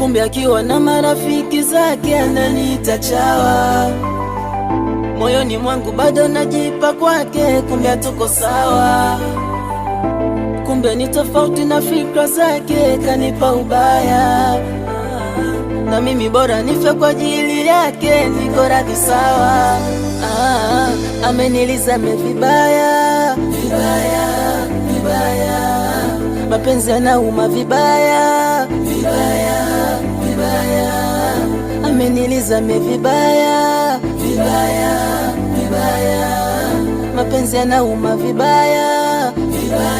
kumbe akiwa na marafiki zake ananiita chawa. Moyoni mwangu bado najipa kwake, kumbe hatuko sawa. Kumbe ni tofauti na fikra zake, kanipa ubaya. Na mimi bora nife kwa ajili yake, niko radhi sawa. Ameniliza vibaya, vibaya, vibaya. Mapenzi yanauma vibaya, vibaya, vibaya. Ameniliza vibaya, vibaya, vibaya. Mapenzi yanauma vibaya, vibaya.